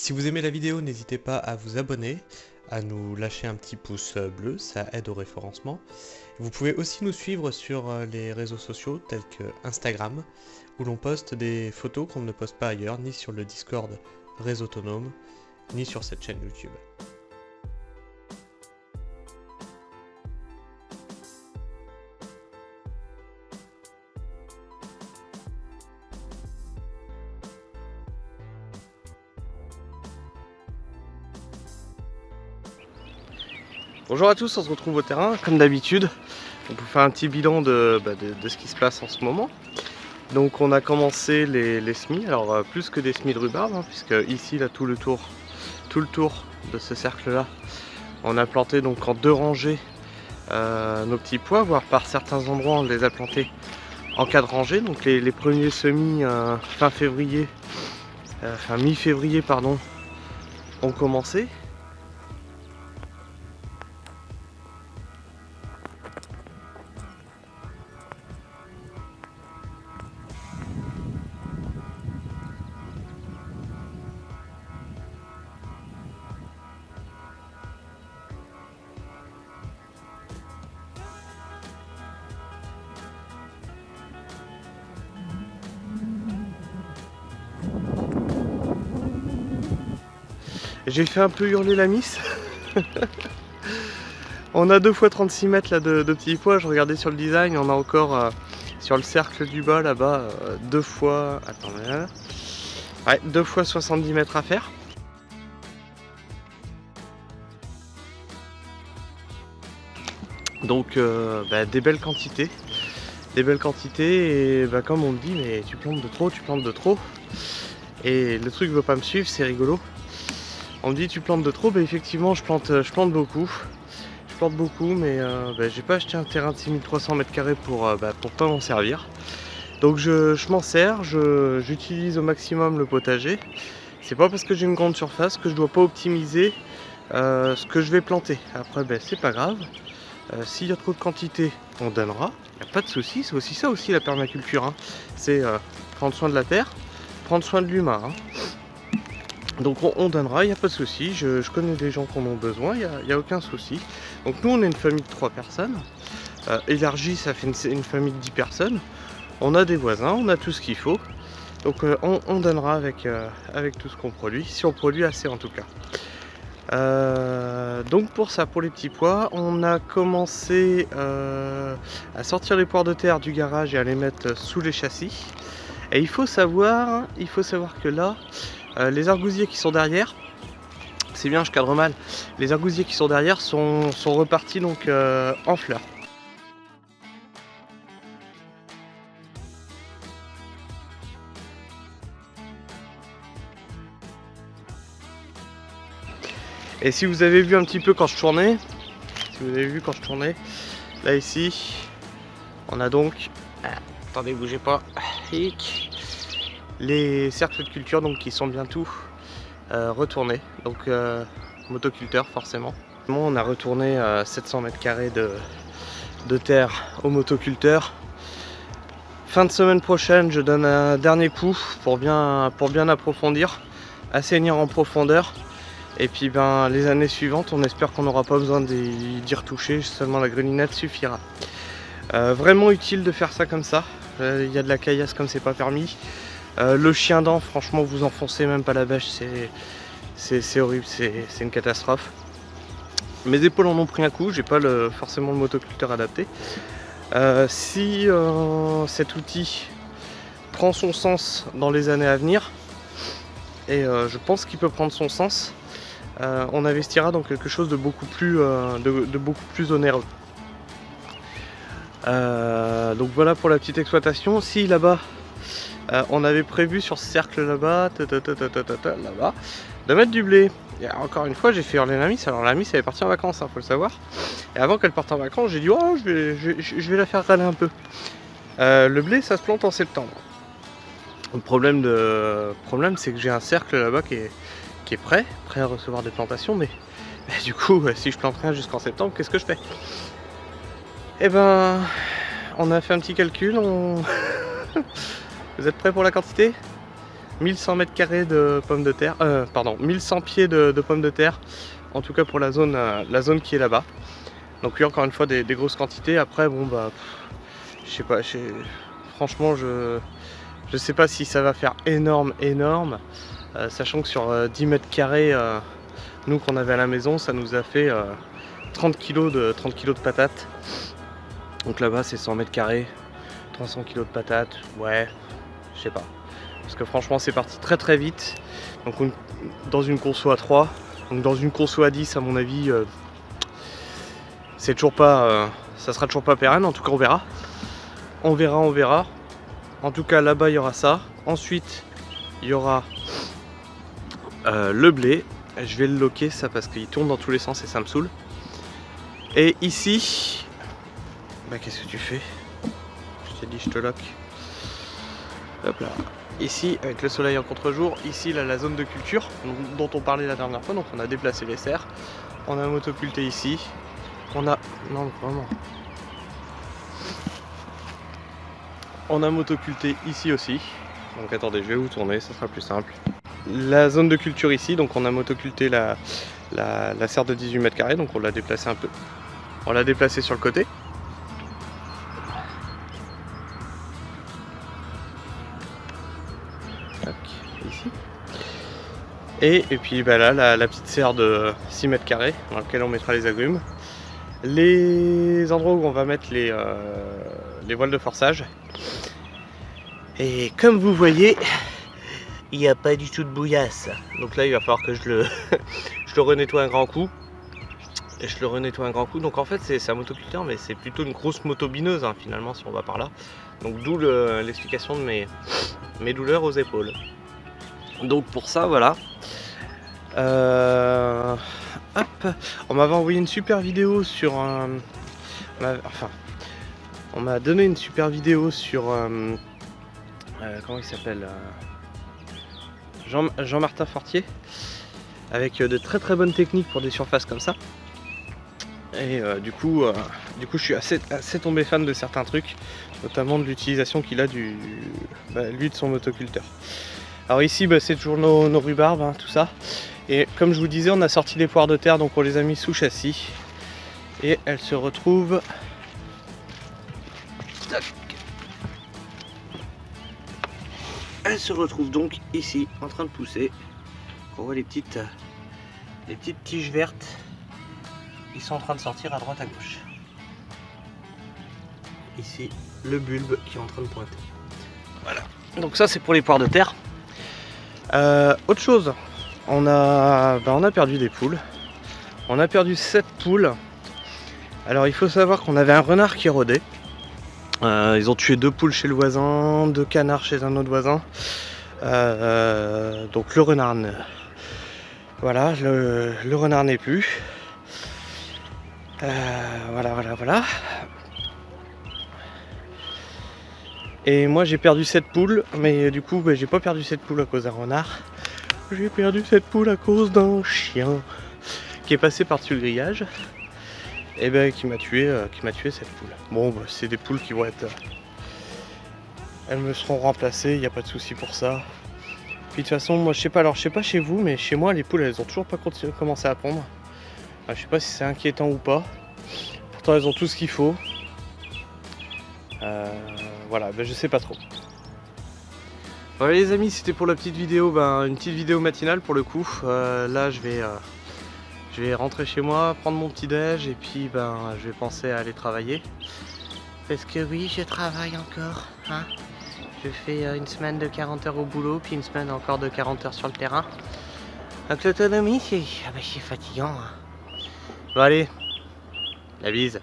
Si vous aimez la vidéo, n'hésitez pas à vous abonner, à nous lâcher un petit pouce bleu, ça aide au référencement. Vous pouvez aussi nous suivre sur les réseaux sociaux tels que Instagram, où l'on poste des photos qu'on ne poste pas ailleurs, ni sur le Discord Réseau Autonome, ni sur cette chaîne YouTube. Bonjour à tous, on se retrouve au terrain comme d'habitude. On peut faire un petit bilan de ce qui se passe en ce moment. Donc on a commencé les semis, alors plus que des semis de rhubarbe, hein, puisque ici là tout le tour de ce cercle là, on a planté donc en 2 rangées nos petits pois, voire par certains endroits on les a plantés en 4 rangées. Donc les premiers semis fin février, mi-février pardon, ont commencé. J'ai fait un peu hurler la miss. On a 2 fois 36 mètres là, de petits pois. Je regardais sur le design, on a encore sur le cercle du bas là-bas 2 fois. Attendez là. Ouais, 2 fois 70 mètres à faire. Donc des belles quantités. Des belles quantités et comme on me dit, mais tu plantes de trop, tu plantes de trop. Et le truc veut pas me suivre, c'est rigolo. On me dit tu plantes de trop, effectivement je plante beaucoup. Je plante beaucoup, mais j'ai pas acheté un terrain de 6300 m² pour pas m'en servir. Donc je m'en sers, j'utilise au maximum le potager. C'est pas parce que j'ai une grande surface que je dois pas optimiser ce que je vais planter. Après c'est pas grave. S'il y a trop de quantité, on donnera. Il n'y a pas de souci, c'est aussi ça aussi la permaculture. Hein. C'est prendre soin de la terre, prendre soin de l'humain. Hein. Donc on donnera, il n'y a pas de souci. Je connais des gens qui en ont besoin, il n'y a aucun souci. Donc nous on est une famille de 3 personnes. Élargie, ça fait une famille de 10 personnes. On a des voisins, on a tout ce qu'il faut. Donc on donnera avec tout ce qu'on produit, si on produit assez en tout cas. Donc pour ça, pour les petits pois, on a commencé à sortir les poires de terre du garage et à les mettre sous les châssis. Et il faut savoir que là, les argousiers qui sont derrière, c'est bien, je cadre mal, les argousiers qui sont derrière sont repartis donc en fleurs. Et si vous avez vu un petit peu quand je tournais, là ici, on a donc, attendez, bougez pas, les cercles de culture donc qui sont bientôt retournés, donc motoculteur forcément. On a retourné 700 m² de terre au motoculteur. Fin de semaine prochaine, je donne un dernier coup pour bien approfondir, assainir en profondeur. Et puis les années suivantes, on espère qu'on n'aura pas besoin d'y retoucher, seulement la grelinette suffira. Vraiment utile de faire ça comme ça. Il y a de la caillasse comme c'est pas permis. Le chien dent, franchement, vous enfoncez même pas la bêche, c'est horrible, c'est une catastrophe. Mes épaules en ont pris un coup, j'ai pas forcément le motoculteur adapté. Si cet outil prend son sens dans les années à venir, et je pense qu'il peut prendre son sens, on investira dans quelque chose de beaucoup plus onéreux. Donc voilà pour la petite exploitation. Si là-bas, on avait prévu sur ce cercle là-bas, là-bas, de mettre du blé. Et encore une fois, j'ai fait hurler la miss. Alors la miss elle est partie en vacances, hein, faut le savoir. Et avant qu'elle parte en vacances, j'ai dit oh, je vais la faire râler un peu. Le blé, ça se plante en septembre. Le problème c'est que j'ai un cercle là-bas qui est prêt à recevoir des plantations, mais du coup, si je plante rien jusqu'en septembre, qu'est-ce que je fais? Eh ben, on a fait un petit calcul. Vous êtes prêts pour la quantité? 1100 mètres carrés de pommes de terre, pardon, 1100 pieds de pommes de terre, en tout cas pour la zone qui est là-bas. Donc oui, encore une fois des grosses quantités. Après bon bah je sais pas, franchement je sais pas si ça va faire énorme, sachant que sur 10 mètres carrés nous qu'on avait à la maison, ça nous a fait 30 kg de patates. Donc là-bas c'est 100 mètres carrés, 300 kg de patates, ouais, je sais pas. Parce que franchement c'est parti très très vite. Donc dans une conso à 3, donc dans une conso à 10 à mon avis, c'est toujours pas, ça sera toujours pas pérenne. En tout cas on verra. On verra. En tout cas là-bas il y aura ça. Ensuite il y aura le blé. Je vais le loquer ça parce qu'il tourne dans tous les sens et ça me saoule. Et ici, bah qu'est-ce que tu fais? Je t'ai dit je te lock. Hop là. Ici avec le soleil en contre-jour, ici là, la zone de culture dont on parlait la dernière fois. Donc on a déplacé les serres. On a motoculté ici. On a motoculté ici aussi. Donc attendez, je vais vous tourner, ça sera plus simple. La zone de culture ici, donc on a motoculté la serre de 18 mètres carrés, donc on l'a déplacé un peu. On l'a déplacé sur le côté. Tac, ici. Et puis bah là, la petite serre de 6 mètres carrés dans laquelle on mettra les agrumes. Les endroits où on va mettre les voiles de forçage. Et comme vous voyez, il n'y a pas du tout de bouillasse. Donc là il va falloir que je le renettoie un grand coup. Et je le renettoie un grand coup. Donc en fait c'est un motoculteur, mais c'est plutôt une grosse moto bineuse hein, finalement si on va par là. Donc d'où l'explication de mes douleurs aux épaules. Donc pour ça voilà. Hop, on m'avait envoyé une super vidéo sur on m'a donné une super vidéo sur comment il s'appelle, Jean-Martin Fortier, avec de très très bonnes techniques pour des surfaces comme ça. Et du coup je suis assez tombé fan de certains trucs, notamment de l'utilisation qu'il a lui de son motoculteur. Alors ici bah, c'est toujours nos rhubarbes hein, tout ça. Et comme je vous disais, on a sorti les poires de terre, donc on les a mis sous châssis. Et elles se retrouvent... Elles se retrouvent donc ici, en train de pousser. On voit les petites tiges vertes. Ils sont en train de sortir à droite à gauche. Ici, le bulbe qui est en train de pointer. Voilà. Donc ça, c'est pour les poires de terre. Autre chose. On a perdu des poules. On a perdu 7 poules. Alors il faut savoir qu'on avait un renard qui rôdait. Ils ont tué 2 poules chez le voisin, 2 canards chez un autre voisin. Donc le renard voilà, le renard n'est plus. Voilà. Et moi j'ai perdu 7 poules, mais du coup j'ai pas perdu 7 poules à cause d'un renard. J'ai perdu cette poule à cause d'un chien qui est passé par-dessus le grillage et ben qui m'a tué cette poule. Bon bah, c'est des poules qui vont être... Elles me seront remplacées, il n'y a pas de souci pour ça. Puis de toute façon moi je sais pas chez vous, mais chez moi les poules elles ont toujours pas commencé à pondre. Enfin, je sais pas si c'est inquiétant ou pas. Pourtant elles ont tout ce qu'il faut. Voilà, ben je sais pas trop. Voilà les amis, c'était pour la petite vidéo, une petite vidéo matinale pour le coup. Là je vais rentrer chez moi, prendre mon petit déj et puis je vais penser à aller travailler. Parce que oui, je travaille encore. Hein, je fais une semaine de 40 heures au boulot, puis une semaine encore de 40 heures sur le terrain. Donc l'autonomie c'est fatigant. Hein. Bon allez, la bise.